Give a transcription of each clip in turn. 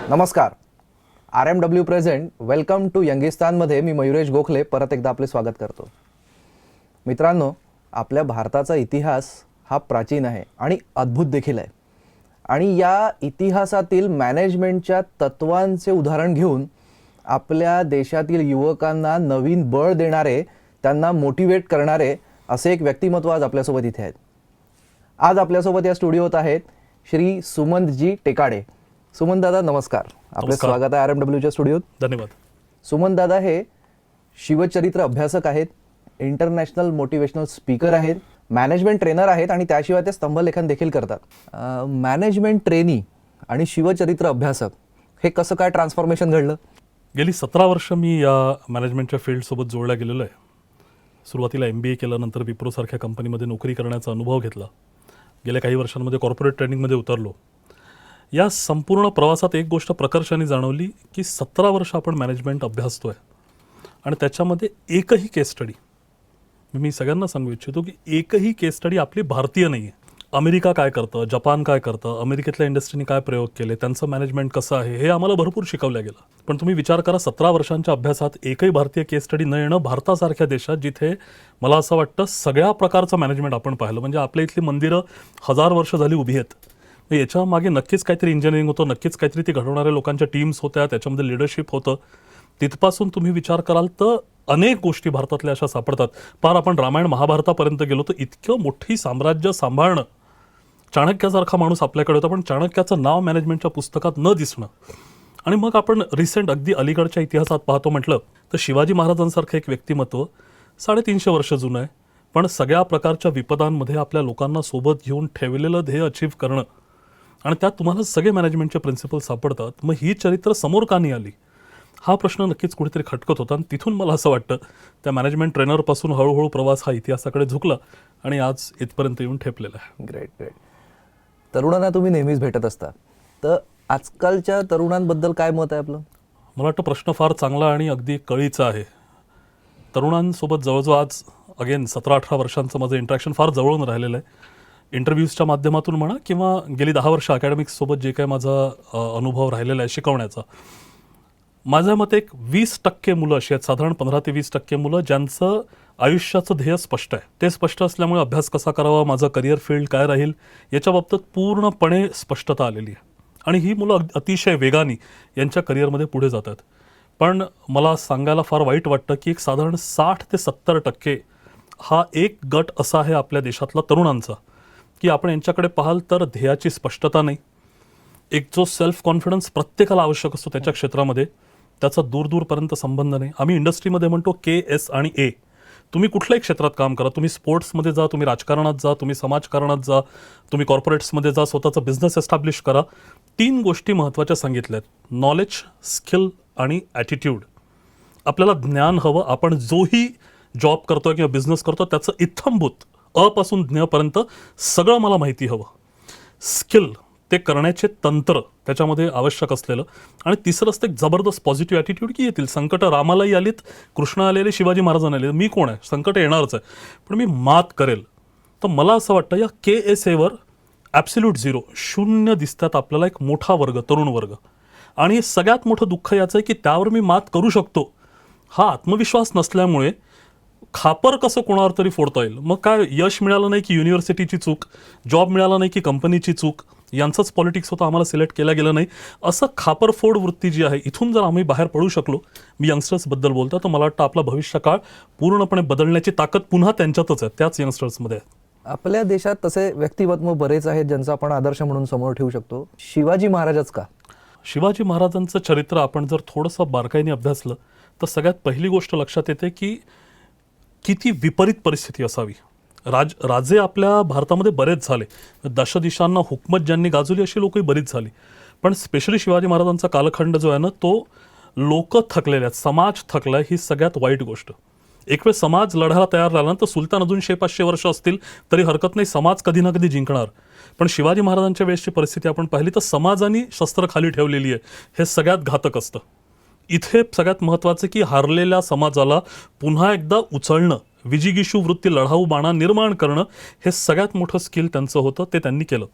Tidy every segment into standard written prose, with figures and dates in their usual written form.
नमस्कार. RMW present welcome to यंगिस्तानमध्ये मी मयुरेश गोखले परत एकदा आपले स्वागत करतो. मित्रांनो, आपल्या भारताचा इतिहास हा प्राचीन आहे आणि अद्भुत देखील आहे. आणि या इतिहासातील मॅनेजमेंटच्या तत्वांचे उदाहरण घेऊन आपल्या देशातील युवकांना नवीन बळ देणारे, त्यांना मोटिवेट करणारे असे एक व्यक्तिमत्व आज आपल्यासोबत इथे आहेत. आज आपल्यासोबत या स्टुडिओत आहेत श्री सुमंतजी टेकाडे. सुमंत दादा नमस्कार. आपले स्वागत आहे RMWच्या स्टुडिओत. धन्यवाद. सुमंत दादा हे शिवचरित्र अभ्यासक आहेत, इंटरनॅशनल मोटिवेशनल स्पीकर आहेत, मॅनेजमेंट ट्रेनर आहेत आणि त्याशिवाय ते स्तंभलेखन देखील करतात. मॅनेजमेंट ट्रेनी आणि शिवचरित्र अभ्यासक हे कसं काय ट्रान्सफॉर्मेशन घडलं? गेली 17 वर्ष मी या मॅनेजमेंटच्या फील्डसोबत जोडल्या गेलेलो आहे. सुरुवातीला MBA केलं, नंतर विप्रोसारख्या कंपनीमध्ये नोकरी करण्याचा अनुभव घेतला. गेल्या काही वर्षांमध्ये कॉर्पोरेट ट्रेनिंगमध्ये उतरलो. या संपूर्ण प्रवासात एक गोष्ट प्रकर्षाने जाणवली की 17 वर्ष आपण मॅनेजमेंट अभ्यासतोय आणि त्याच्यामध्ये एकही केस स्टडी, मी सगळ्यांना सांगू इच्छितो की एकही केस स्टडी आपली भारतीय नाही आहे. अमेरिका काय करतं, जपान काय करतं, अमेरिकेतल्या इंडस्ट्रीने काय प्रयोग केले, त्यांचं मॅनेजमेंट कसं आहे हे आम्हाला भरपूर शिकवलं गेलं. पण तुम्ही विचार करा, 17 वर्षांच्या अभ्यासात एकही भारतीय केस स्टडी न येणं भारतासारख्या देशात, जिथे मला असं वाटतं सगळ्या प्रकारचं मॅनेजमेंट आपण पाहिलं. म्हणजे आपल्या इथली मंदिरं 1000 वर्ष झाली उभी आहेत. याच्या मागे नक्कीच काहीतरी इंजिनिअरिंग होतं, नक्कीच काहीतरी ती घडवणाऱ्या लोकांच्या टीम्स होत्या, त्याच्यामध्ये लिडरशिप होतं. तिथपासून तुम्ही विचार कराल तर अनेक गोष्टी भारतातल्या अशा सापडतात. पार आपण रामायण महाभारतापर्यंत गेलो तर इतकं मोठी साम्राज्य सांभाळणं, चाणक्यासारखा माणूस आपल्याकडे होता पण चाणक्याचं नाव मॅनेजमेंटच्या पुस्तकात न दिसणं. आणि मग आपण रिसेंट अगदी अलीकडच्या इतिहासात पाहतो म्हटलं तर शिवाजी महाराजांसारखं एक व्यक्तिमत्व 350 वर्ष जुनं आहे, पण सगळ्या प्रकारच्या विपदांमध्ये आपल्या लोकांना सोबत घेऊन ठेवलेलं ध्येय अचीव्ह करणं, आणि त्यात तुम्हाला सगळे मॅनेजमेंटचे प्रिन्सिपल सापडतात. मग ही चरित्र समोर का नाही आली हा प्रश्न नक्कीच कुठेतरी खटकत होता. आणि तिथून मला असं वाटतं त्या मॅनेजमेंट ट्रेनरपासून हळूहळू प्रवास हा इतिहासाकडे झुकला आणि आज इथपर्यंत येऊन ठेपलेला आहे. Great great. तरुणांना तुम्ही नेहमीच भेटत असता, तर आजकालच्या तरुणांबद्दल काय मत आहे आपलं? मला वाटतं प्रश्न फार चांगला आणि अगदी कळीचा आहे. तरुणांसोबत जवळजवळ आज अगेन 17-18 वर्षांचं माझं इंटरॅक्शन फार जवळून राहिलेलं आहे. इंटरव्ह्यूजच्या माध्यमातून म्हणा किंवा गेली 10 वर्ष अकॅडमिक्ससोबत जे काही माझा अनुभव राहिलेला आहे शिकवण्याचा, माझ्या मते एक 20% मुलं अशी आहेत, साधारण 15 ते 20% मुलं ज्यांचं आयुष्याचं ध्येय स्पष्ट आहे. ते स्पष्ट असल्यामुळे अभ्यास कसा करावा, माझं करिअर फील्ड काय राहील याच्या बाबतीत पूर्णपणे स्पष्टता आलेली आहे. आणि ही मुलं अतिशय वेगाने यांच्या करिअरमध्ये पुढे जातात. पण मला सांगायला फार वाईट वाटतं की एक साधारण 60 ते 70% हा एक गट असा आहे आपल्या देशातला तरुणांचा की आपण यांच्याकडे पाहाल तर ध्येयाची स्पष्टता नाही, एक जो सेल्फ कॉन्फिडन्स प्रत्येकाला आवश्यक असतो त्याच्या क्षेत्रामध्ये त्याचा दूरपर्यंत संबंध नाही. आम्ही इंडस्ट्रीमध्ये म्हणतो KS आणि A. तुम्ही कुठल्याही क्षेत्रात काम करा, तुम्ही स्पोर्ट्समध्ये जा, तुम्ही राजकारणात जा, तुम्ही समाजकारणात जा, तुम्ही कॉर्पोरेट्समध्ये जा, स्वतःचा बिझनेस एस्टॅब्लिश करा. 3 गोष्टी महत्त्वाच्या सांगितल्या आहेत: नॉलेज, स्किल आणि ॲटिट्यूड. आपल्याला ज्ञान हवं. आपण जोही जॉब करतोय किंवा बिझनेस करतो त्याचं इत्थंभूत अपासून ज्ञपर्यंत सगळं मला माहिती हवं. स्किल, ते करण्याचे तंत्र त्याच्यामध्ये आवश्यक असलेलं. आणि तिसरं असतं एक जबरदस्त पॉझिटिव्ह ॲटिट्यूड की येतील संकट, रामालाही आलीत, कृष्ण आलेले, शिवाजी महाराजांना आले, मी कोण आहे, संकट येणारच आहे पण मी मात करेल. तर मला असं वाटतं या KSAवर ॲब्सल्यूट 0 शून्य दिसतात आपल्याला एक मोठा वर्ग, तरुण वर्ग. आणि सगळ्यात मोठं दुःख याचं आहे की त्यावर मी मात करू शकतो हा आत्मविश्वास नसल्यामुळे खापर कसं कोणावर तरी फोडता येईल. मग काय यश मिळालं नाही की युनिव्हर्सिटीची चूक, जॉब मिळाला नाही की कंपनीची चूक, यांचंच पॉलिटिक्स होतं, आम्हाला सिलेक्ट केलं गेलं नाही, असं खापरफोड वृत्ती जी आहे, इथून जर आम्ही बाहेर पडू शकलो, मी यंगस्टर्सबद्दल बोलतो, तर मला वाटतं आपला भविष्यकाळ पूर्णपणे बदलण्याची ताकद पुन्हा त्यांच्यातच आहे, त्याच यंगस्टर्समध्ये आहे. आपल्या देशात तसे व्यक्तिमत्व बरेच आहेत ज्यांचा आपण आदर्श म्हणून समोर ठेवू शकतो. शिवाजी महाराजच का? शिवाजी महाराजांचं चरित्र आपण जर थोडंसं बारकाईने अभ्यासलं तर सगळ्यात पहिली गोष्ट लक्षात येते की किती विपरीत परिस्थिती असावी. राजे आपल्या भारतामध्ये बरेच झाले, दशदिशांना हुकमत ज्यांनी गाजवली अशी लोकही बरीच झाली, पण स्पेशली शिवाजी महाराजांचा कालखंड जो आहे ना, तो लोक थकलेले आहेत, समाज थकलाय, ही सगळ्यात वाईट गोष्ट. एक वेळ समाज लढायला तयार राहिला तर सुलतान अजून 100-500 वर्ष असतील तरी हरकत नाही, समाज कधी ना कधी जिंकणार. पण शिवाजी महाराजांच्या वेळेसची परिस्थिती आपण पाहिली तर समाजाने शस्त्र खाली ठेवलेली आहे, हे सगळ्यात घातक असतं. इथे सगळ्यात महत्त्वाचं की हारलेल्या समाजाला पुन्हा एकदा उचलणं, विजिगीषू वृत्ती, लढाऊ बाणा निर्माण करणं, हे सगळ्यात मोठं स्किल त्यांचं होतं, ते त्यांनी केलं.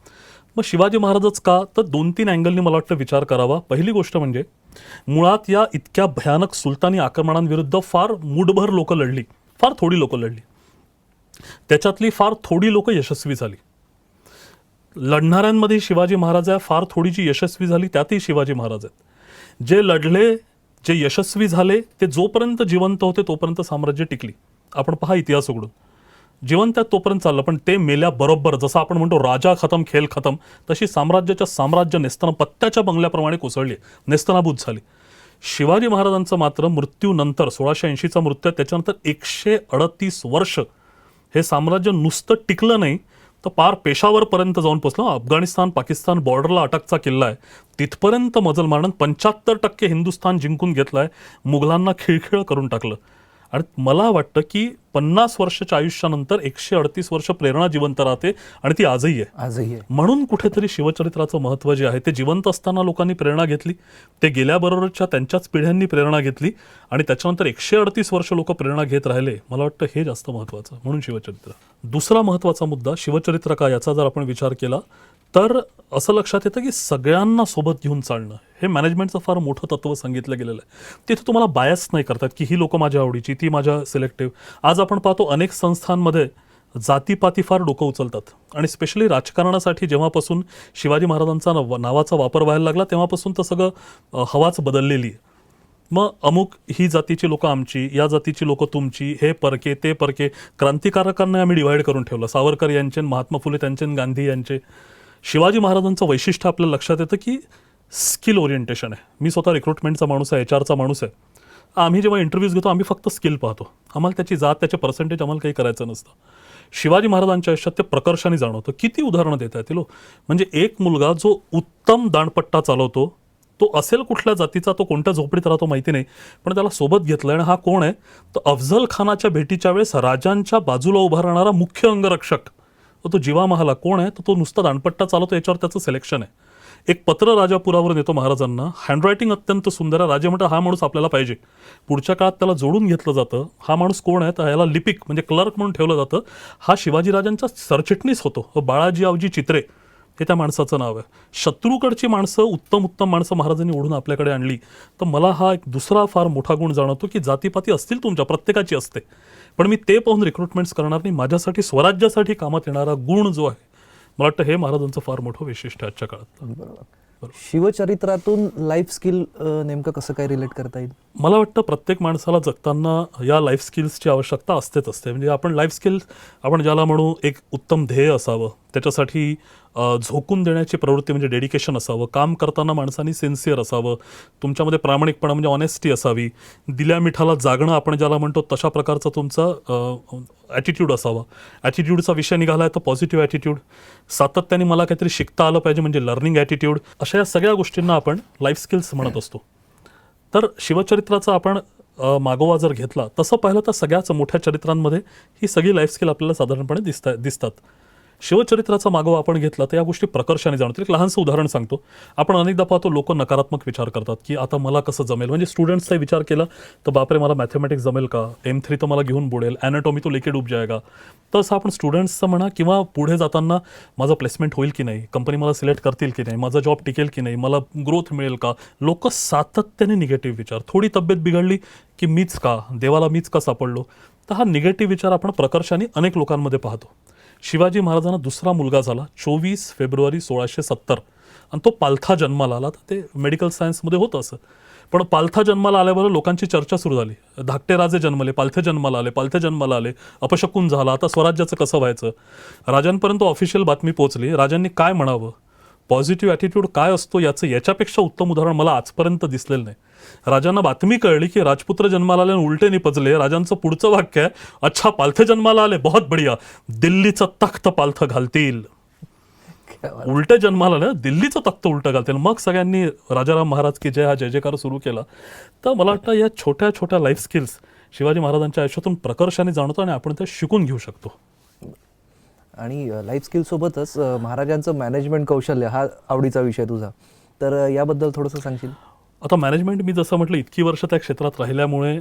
मग शिवाजी महाराजच का? तर 2-3 अँगलनी मला वाटतं विचार करावा. पहिली गोष्ट म्हणजे मुळात या इतक्या भयानक सुलतानी आक्रमणांविरुद्ध फार मूठभर लोकं लढली, फार थोडी लोकं लढली. त्याच्यातली फार थोडी लोकं यशस्वी झाली. लढणाऱ्यांमध्ये शिवाजी महाराज आहे, फार थोडी जी यशस्वी झाली त्यातही शिवाजी महाराज आहेत. जे लढले, जे यशस्वी झाले, ते जोपर्यंत जिवंत होते तोपर्यंत साम्राज्य टिकली. आपण पहा इतिहास उघडून, जिवंत आहेत तोपर्यंत चाललं, पण ते मेल्याबरोबर जसं आपण म्हणतो राजा खतम खेल खतम, तशी साम्राज्य नेस्ताना पत्त्याच्या बंगल्याप्रमाणे कोसळली, नेस्तनाभूत झाली. शिवाजी महाराजांचं मात्र मृत्यूनंतर 1680चा मृत्यू आहे, त्याच्यानंतर 138 वर्ष हे साम्राज्य नुसतं टिकलं नाही तर पार पेशावरपर्यंत जाऊन पोचलं. अफगाणिस्तान पाकिस्तान बॉर्डरला अटकचा किल्ला आहे, तिथपर्यंत मजल मारणं 75% हिंदुस्थान जिंकून घेतलाय, मुघलांना खिळखिळ करून टाकलं. आणि मला वाटतं की 50 वर्षाच्या आयुष्यानंतर 138 वर्ष प्रेरणा जिवंत राहते आणि ती आजही आहे. म्हणून कुठेतरी शिवचरित्राचं महत्त्व जे आहे ते जिवंत असताना लोकांनी प्रेरणा घेतली, ते गेल्याबरोबरच्या त्यांच्याच पिढ्यांनी प्रेरणा घेतली आणि त्याच्यानंतर 138 वर्ष लोक प्रेरणा घेत राहिले. मला वाटतं हे जास्त महत्त्वाचं, म्हणून शिवचरित्र. दुसरा महत्त्वाचा मुद्दा शिवचरित्र का याचा जर आपण विचार केला तर असं लक्षात येतं की सगळ्यांना सोबत घेऊन चालणं हे मॅनेजमेंटचं फार मोठं तत्त्व सांगितलं गेलेलं आहे. तिथे तुम्हाला बायस नाही करतात की ही लोकं माझ्या आवडीची, ती माझ्या सिलेक्टिव्ह. आज आपण पाहतो अनेक संस्थांमध्ये जातीपाती फार डोकं उचलतात आणि स्पेशली राजकारणासाठी जेव्हापासून शिवाजी महाराजांचा नावाचा वापर व्हायला लागला तेव्हापासून तर सगळं हवाच बदललेली आहे. मग अमुक ही जातीची लोकं आमची, या जातीची लोकं तुमची, हे परके ते परके. क्रांतिकारकांना आम्ही डिवाइड करून ठेवलं, सावरकर यांचे, महात्मा फुले त्यांचे, गांधी यांचे. शिवाजी महाराजांचं वैशिष्ट्य आपल्याला लक्षात येतं की स्किल ओरिएंटेशन आहे. मी स्वतः रिक्रुटमेंटचा माणूस आहे, HR चा माणूस आहे. आम्ही जेव्हा इंटरव्ह्यूज घेतो आम्ही फक्त स्किल पाहतो, आम्हाला त्याची जात, त्याचे पर्सेंटेज आम्हाला काही करायचं नसतं. शिवाजी महाराजांच्या आयुष्यात ते प्रकर्षाने जाणवतं. किती उदाहरणं देता येतील हो. म्हणजे एक मुलगा जो उत्तम दांडपट्टा चालवतो, तो असेल कुठल्या जातीचा, तो कोणत्या झोपडीत राहतो माहिती नाही, पण त्याला सोबत घेतलं. आणि हा कोण आहे? तर अफझल खानाच्या भेटीच्या वेळेस राजांच्या बाजूला उभा राहणारा मुख्य अंगरक्षक, तो जिवा महाला. कोण आहे? तर तो नुसता दांडपट्टा चालवतो, याच्यावर त्याचं सिलेक्शन आहे. एक पत्र राजापुरावरून येतो महाराजांना, हँडरायटिंग अत्यंत सुंदर आहे. राजे म्हणतात हा माणूस आपल्याला पाहिजे. पुढच्या काळात त्याला जोडून घेतलं जातं. हा माणूस कोण आहे? तर ह्याला लिपिक म्हणजे क्लर्क म्हणून ठेवलं जातं. हा शिवाजीराजांचा सरचिटणीस होतो. बाळाजी आवजी चित्रे हे त्या माणसाचं नाव आहे. शत्रूकडची माणसं, उत्तम माणसं महाराजांनी ओढून आपल्याकडे आणली. तर मला हा एक दुसरा फार मोठा गुण जाणवतो की जातीपाती असतील तुमच्या, प्रत्येकाची असते, पण मी ते पाहून रिक्रुटमेंट्स करणार नाही. माझ्यासाठी स्वराज्यासाठी कामात येणारा गुण जो आहे, मला वाटतं हे महाराजांचं फार मोठं वैशिष्ट्य आजच्या काळात. बरोबर. शिवचरित्रातून लाईफ स्किल नेमकं कसं काय रिलेट करता येईल? मला वाटतं प्रत्येक माणसाला जगताना या लाईफ स्किल्सची आवश्यकता असतेच असते. म्हणजे आपण लाईफ स्किल्स आपण ज्याला म्हणू, एक उत्तम ध्येय असावं, त्याच्यासाठी झोकून देण्याची प्रवृत्ती म्हणजे डेडिकेशन असावं, काम करताना माणसांनी सिन्सिअर असावं, तुमच्यामध्ये प्रामाणिकपणा म्हणजे ऑनेस्टी असावी, दिल्या मिठाला जागणं आपण ज्याला म्हणतो तशा प्रकारचा तुमचा ॲटिट्यूड असावा. ॲटिट्यूडचा विषय निघाला आहे तर पॉझिटिव्ह ॲटिट्यूड, सातत्याने मला काहीतरी शिकता आलं पाहिजे म्हणजे लर्निंग ॲटिट्यूड. अशा या सगळ्या गोष्टींना आपण लाईफ स्किल्स म्हणत असतो. तर शिवचरित्राचा आपण मागोवा जर घेतला तसं पाहिलं तर सगळ्याच मोठ्या चरित्रांमध्ये ही सगळी लाईफ स्किल आपल्याला साधारणपणे दिसतात. शिवचरित्राचा मागोवा आपण घेतला तर या गोष्टी प्रकर्षाने जाणवतील. एक लहानसं उदाहरण सांगतो. आपण अनेकदा पाहतो लोक नकारात्मक विचार करतात की आता मला कसं जमेल. म्हणजे स्टुडंट्सचा विचार केला तर बापरे मला मॅथमॅटिक्स जमेल का, M3 तर मला घेऊन बुडेल, ॲनाटॉमी तो लेके डूब जाएगा. तसं आपण स्टुडंट्सचं म्हणा किंवा पुढे जाताना माझं प्लेसमेंट होईल की नाही, कंपनी मला सिलेक्ट करतील की नाही, माझा जॉब टिकेल की नाही, मला ग्रोथ मिळेल का. लोक सातत्याने निगेटिव्ह विचार. थोडी तब्येत बिघडली की मीच का, देवाला मीच का सापडलो. तर हा निगेटिव्ह विचार आपण प्रकर्षाने अनेक लोकांमध्ये पाहतो. शिवाजी महाराजांना दुसरा मुलगा झाला 24 फेब्रुवारी 1670 आणि तो पालथा जन्माला आला. तर ते मेडिकल सायन्समध्ये होतं असं. पण पालथा जन्माला आल्याबरोबर लोकांची चर्चा सुरू झाली. धाकटे राजे जन्मले, पालथे जन्माला आले, अपशकुन झाला, आता स्वराज्याचं कसं व्हायचं. राजांपर्यंत ऑफिशियल बातमी पोहोचली. राजांनी काय म्हणावं, पॉझिटिव्ह ॲटिट्यूड काय असतो याच्यापेक्षा उत्तम उदाहरण मला आजपर्यंत दिसलेलं नाही. राजांना बातमी कळली की राजपुत्र जन्माला आले आणि उलटे निपजले. राजांचं पुढचं वाक्य आहे, अच्छा पालथे जन्माला आले, बहुत बढिया, दिल्लीचं तख्त पालथं घालतील. उलटे जन्माला आले, दिल्लीचं तख्त उलटं घालतील. मग सगळ्यांनी राजाराम महाराज की जय हा जय जयकार सुरू केला. तर मला वाटतं या छोट्या छोट्या लाईफ स्किल्स शिवाजी महाराजांच्या आयुष्यातून प्रकर्षाने जाणवतो आणि आपण ते शिकून घेऊ शकतो. आणि लाईफ स्किलसोबतच महाराजांचं मॅनेजमेंट कौशल्य हा आवडीचा विषय तुझा, तर याबद्दल थोडंसं सांगशील? आता मॅनेजमेंट मी जसं म्हटलं इतकी वर्ष त्या क्षेत्रात राहिल्यामुळे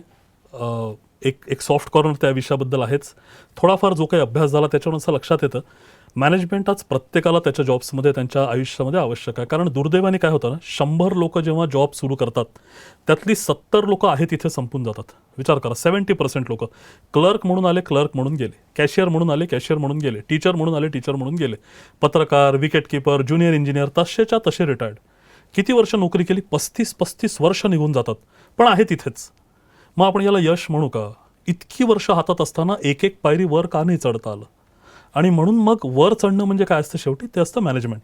एक सॉफ्ट कॉर्नर त्या विषयाबद्दल आहेच. थोडाफार जो काही अभ्यास झाला त्याच्यावरून असं लक्षात येतं मॅनेजमेंट आज प्रत्येकाला त्याच्या जॉब्समध्ये त्यांच्या आयुष्यामध्ये आवश्यक आहे. कारण दुर्दैवाने काय होतं ना, 100 लोक जेव्हा जॉब सुरू करतात त्यातली 70 लोक आहेत तिथे संपून जातात. विचार करा, 70% लोक क्लर्क म्हणून आले, क्लर्क म्हणून गेले, कॅशियर म्हणून आले, कॅशियर म्हणून गेले, टीचर म्हणून आले, टीचर म्हणून गेले, पत्रकार, विकेट कीपर, ज्युनियर इंजिनियर तसेच्या तसे रिटायर्ड. किती वर्ष नोकरी केली? 35 वर्ष निघून जातात, पण आहे तिथेच. मग आपण याला यश म्हणू का? इतकी वर्ष हातात असताना एक एक पायरी वर का नाही चढता आलं? आणि म्हणून मग वर चढणं म्हणजे काय असतं शेवटी? ते असतं मॅनेजमेंट.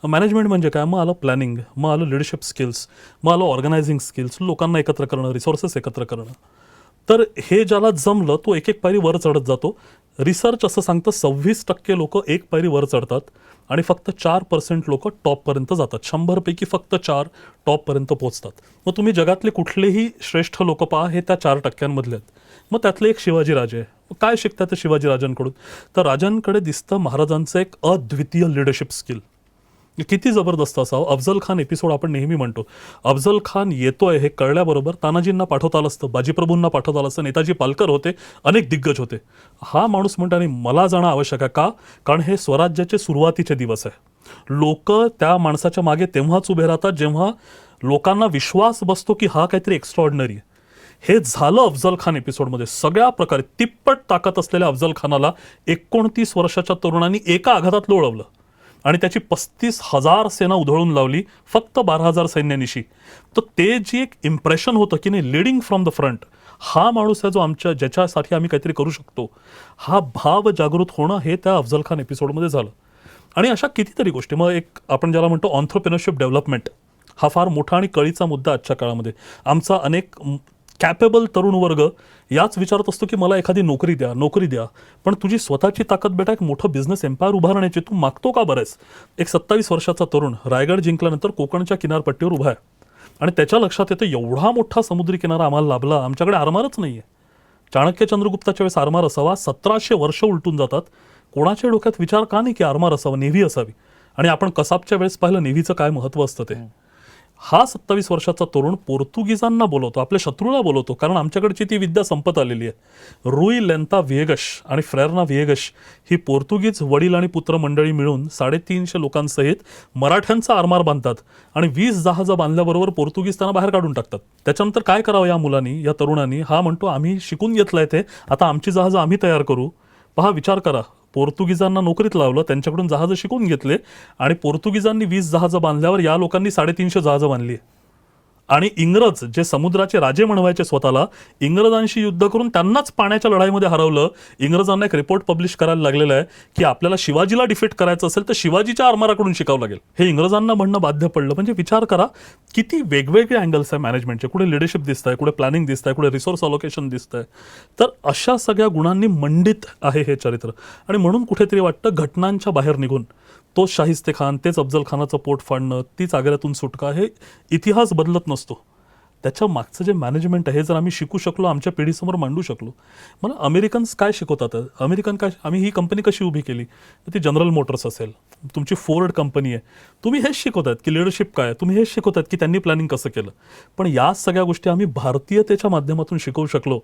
मॅनेजमेंट म्हणजे काय? मग आलं प्लॅनिंग, मग आलं लिडरशिप स्किल्स, मग आलं ऑर्गनायझिंग स्किल्स, लोकांना एकत्र करणं, रिसोर्सेस एकत्र करणं. तर हे ज्याला जमलं तो एक एक पायरी वर चढत जातो. रिसर्च असं सांगतं 26% लोक एक पायरी वर चढतात आणि फक्त 4% लोक टॉपपर्यंत जातात. 100 पैकी फक्त 4 टॉपपर्यंत पोहोचतात. मग तुम्ही जगातले कुठलेही श्रेष्ठ लोक पहा, हे त्या 4% आहेत. मग त्यातले एक शिवाजीराजे आहे. काय शिकतात ते शिवाजीराजांकडून? तर राजांकडे दिसतं महाराजांचं एक अद्वितीय लिडरशिप स्किल. किती जबरदस्त असावं. अफजल खान एपिसोड आपण नेहमी म्हणतो. अफजल खान येतोय हे कळल्याबरोबर तानाजींना पाठवता आलं असतं, बाजीप्रभूंना पाठवता आलं असतं, नेताजी पालकर होते, अनेक दिग्गज होते. हा माणूस म्हणतो आणि मला जाणं आवश्यक आहे. का? कारण हे स्वराज्याचे सुरुवातीचे दिवस आहे. लोक त्या माणसाच्या मागे तेव्हाच उभे राहतात जेव्हा लोकांना विश्वास बसतो की हा काहीतरी एक्स्ट्रॉर्डिनरी आहे. हे झालं अफजल खान एपिसोडमध्ये. सगळ्या प्रकारे तिप्पट ताकद असलेल्या अफजल खानाला 29 वर्षाच्या तरुणांनी एका आघातात लोळवलं आणि त्याची 35,000 सेना उधळून लावली फक्त 12,000 सैन्यानिशी. तर ते जे एक इम्प्रेशन होतं की नाही, लिडिंग फ्रॉम द फ्रंट, हा माणूस आहे जो ज्याच्यासाठी आम्ही काहीतरी करू शकतो, हा भाव जागृत होणं हे त्या अफजल खान एपिसोडमध्ये झालं. आणि अशा कितीतरी गोष्टी. मग एक आपण ज्याला म्हणतो ऑन्ट्रप्रेनरशिप डेव्हलपमेंट, हा फार मोठा आणि कळीचा मुद्दा आजच्या काळामध्ये. आमचा अनेक कॅपेबल तरुण वर्ग याच विचारत असतो की मला एखादी नोकरी द्या. पण तुझी स्वतःची ताकद बेटा, एक मोठं बिझनेस एम्पायर उभारण्याची तू मागतो का बरेच? एक 27 वर्षाचा तरुण रायगड जिंकल्यानंतर कोकणच्या किनारपट्टीवर उभा आहे आणि त्याच्या लक्षात येतं एवढा मोठा समुद्री किनारा आम्हाला लाभला, आमच्याकडे आरमारच नाही आहे. चाणक्य चंद्रगुप्ताच्या वेळेस आरमार असावा, 1700 वर्ष उलटून जातात. कोणाच्या डोक्यात विचार का नाही की आरमार असावा, नेव्ही असावी? आणि आपण कसाबच्या वेळेस पाहिलं नेव्हीचं काय महत्त्व असतं ते. हा 27 वर्षाचा तरुण पोर्तुगीजांना बोलवतो, आपल्या शत्रूला बोलवतो, कारण आमच्याकडची ती विद्या संपत आलेली आहे. रुई लेंता व्हिएगश आणि फ्रेरना व्हिएगश ही पोर्तुगीज वडील आणि पुत्र मंडळी मिळून 350 लोकांसहित मराठ्यांचा आरमार बांधतात आणि 20 जहाजं बांधल्याबरोबर पोर्तुगीज त्यांना बाहेर काढून टाकतात. त्याच्यानंतर काय करावं या मुलांनी, या तरुणांनी? हा म्हणतो आम्ही शिकून घेतलंय ते, आता आमची जहाजं आम्ही तयार करू. पहा, विचार करा. पोर्तुगीजांना नोकरीत लावलं, त्यांच्याकडून जहाजं शिकून घेतले आणि पोर्तुगीजांनी 20 जहाजं बांधल्यावर या लोकांनी 350 जहाजं बांधली. आणि इंग्रज जे समुद्राचे राजे म्हणवायचे स्वतःला, इंग्रजांशी युद्ध करून त्यांनाच पाण्याच्या लढाईमध्ये हरवलं. इंग्रजांना एक रिपोर्ट पब्लिश करायला लागलेला आहे की आपल्याला शिवाजीला डिफीट करायचं असेल तर शिवाजीच्या आरमाराकडून शिकावं लागेल. हे इंग्रजांना म्हणणं बाध्य पडलं. म्हणजे विचार करा किती वेगवेगळे अँगल्स आहे मॅनेजमेंटचे. कुठे लिडरशिप दिसत आहे, कुठे प्लॅनिंग दिसत आहे, कुठे रिसोर्स अलोकेशन दिसत आहे. तर अशा सगळ्या गुणांनी मंडित आहे हे चरित्र. आणि म्हणून कुठेतरी वाटतं घटनांच्या बाहेर निघून तोच शाहिस्ते खान, तेच अफजल खानाचं पोट फाडणं, तीच आग्र्यातून सुटका, हे इतिहास बदलत नसतो. त्याच्या मागचं जे मॅनेजमेंट आहे हे जर आम्ही शिकू शकलो, आमच्या पिढीसमोर मांडू शकलो. मला अमेरिकन्स काय शिकवतात, अमेरिकन काय, आम्ही ही कंपनी कशी उभी केली, ती जनरल मोटर्स असेल, तुमची फोर्ड कंपनी आहे, तुम्ही हेच शिकवतात की लिडरशिप काय, तुम्ही हेच शिकवतात की त्यांनी प्लॅनिंग कसं केलं. पण या सगळ्या गोष्टी आम्ही भारतीयतेच्या माध्यमातून शिकवू शकलो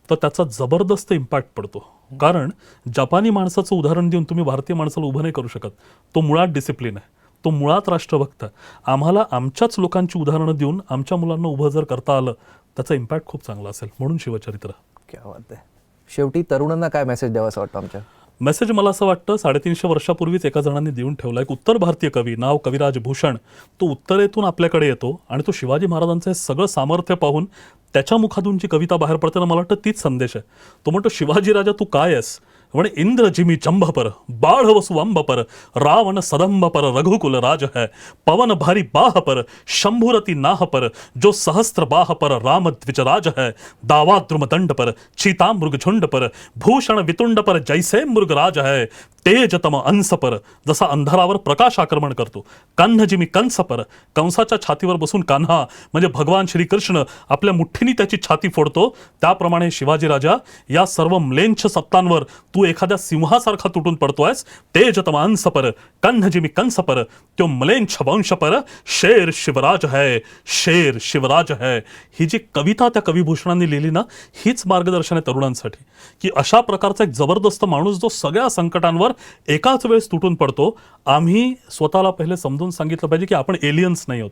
तर त्याचा जबरदस्त इम्पॅक्ट पडतो. कारण जपानी माणसाचं उदाहरण देऊन तुम्ही भारतीय माणसाला उभं नाही करू शकत. तो मुळात डिसिप्लिन आहे, तो मुळात राष्ट्रभक्त आहे. आम्हाला आमच्याच लोकांची उदाहरणं देऊन आमच्या मुलांना उभं जर करता आलं त्याचा इम्पॅक्ट खूप चांगला असेल. म्हणून शिवचरित्र. क्या बात आहे. शेवटी तरुणांना काय मेसेज द्यावा असं वाटतं आमच्या? मेसेज मला असं वाटतं 350 वर्षापूर्वीच एका जणांनी देऊन ठेवला. एक उत्तर भारतीय कवी, नाव कविराज भूषण, तो उत्तरेतून आपल्याकडे येतो आणि तो शिवाजी महाराजांचं हे सगळं सामर्थ्य पाहून त्याच्या मुखातून जी कविता बाहेर पडते ना, मला वाटतं तीच संदेश आहे. तो म्हणतो, शिवाजी राजा तू काय आहेस? म्हणे, इंद्र जिमी चंबपर, बाढ़ वसु अंबपर, रावण सदंबपर, रघुकुल राज है, पवन भारी बाह पर, शंभुरति नाह पर, जो सहस्त्र बाह पर राम द्विज राज है, दावा द्रुम दंड पर, चीता मृग झुंड पर, भूषण वितुंड पर, जैसे मृग राज है, तेजतम अंश पर, जसा अंधारावर प्रकाश आक्रमण करतो, कान्ह जिमी कंस पर, कंसाच्या छातीवर बसून कान्हा म्हणजे भगवान श्रीकृष्ण आपल्या मुठ्ठीने त्याची छाती फोडतो, त्याप्रमाणे शिवाजी राजा या सर्व म्लेंछ सत्तांवर तू एखाद्या सिंहासारखा तुटून पडतोयस. तेज तमांस पर कन्ह जिमी कंस पर त्यो मलेंछ वंश पर शेर शिवराज है, शेर शिवराज है. ही जी कविता त्या कविभूषणांनी लिहिली ना, हीच मार्गदर्शन आहे तरुणांसाठी, की अशा प्रकारचा एक जबरदस्त माणूस जो सगळ्या संकटांवर एकाच वेळेस तुटून पडतो. आम्ही स्वतःला पहिले समजून सांगितलं पाहिजे की आपण एलियन्स नाही आहोत.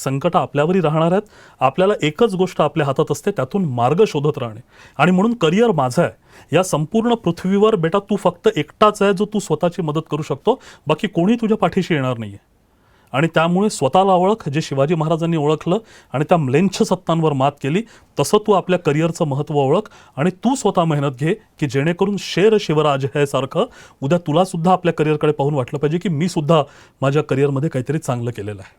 संकट आपल्यावरही राहणार आहेत. आपल्याला एकच गोष्ट आपल्या हातात असते, त्यातून मार्ग शोधत राहणे. आणि म्हणून करिअर माझं आहे. या संपूर्ण पृथ्वीवर बेटा तू फक्त एकटाच आहे जो तू स्वतःची मदत करू शकतो. बाकी कोणी तुझ्या पाठीशी येणार नाहीये. आणि त्यामुळे स्वतःला ओळख, जे शिवाजी महाराजांनी ओळखलं आणि त्या म्लेच्छ सत्तांवर मात केली, तसं तू आपल्या करिअरचं महत्त्व ओळख आणि तू स्वतः मेहनत घे, की जेणेकरून शेर शिवराज हे सारखं उद्या तुला सुद्धा आपल्या करिअरकडे पाहून वाटलं पाहिजे की मी सुद्धा माझ्या करिअरमध्ये काहीतरी चांगलं केलेलं आहे.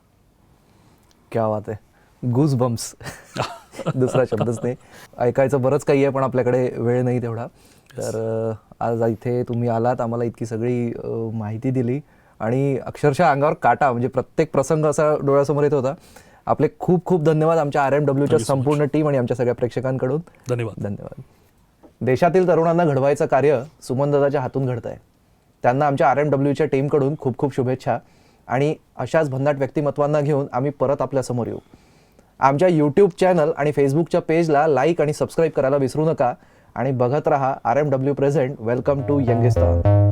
क्या बात आहे. गुज बम्स. दुसरा शब्दच नाही. ऐकायचं बरंच काही आहे, पण आपल्याकडे वेळ नाही तेवढा. तर आज इथे तुम्ही आलात, आम्हाला इतकी सगळी माहिती दिली आणि अक्षरशः अंगावर काटा, म्हणजे प्रत्येक प्रसंग असा डोळ्यासमोर येत होता. आपले खूप खूप धन्यवाद आमच्या RMWच्या संपूर्ण टीम आणि आमच्या सगळ्या प्रेक्षकांकडून. धन्यवाद. देशातील तरुणांना घडवायचं कार्य सुमनदादाच्या हातून घडत आहे. त्यांना आमच्या RMWच्या टीमकडून खूप खूप शुभेच्छा. आणि अशाच भन्नाट व्यक्तिमत्वांना घेऊन आम्ही परत आपल्यासमोर येऊ. आमच्या यूट्यूब चॅनल आणि फेसबुकच्या पेजला लाईक आणि सबस्क्राईब करायला विसरू नका. आणि बघत रहा RMW present. Welcome to Youngistan.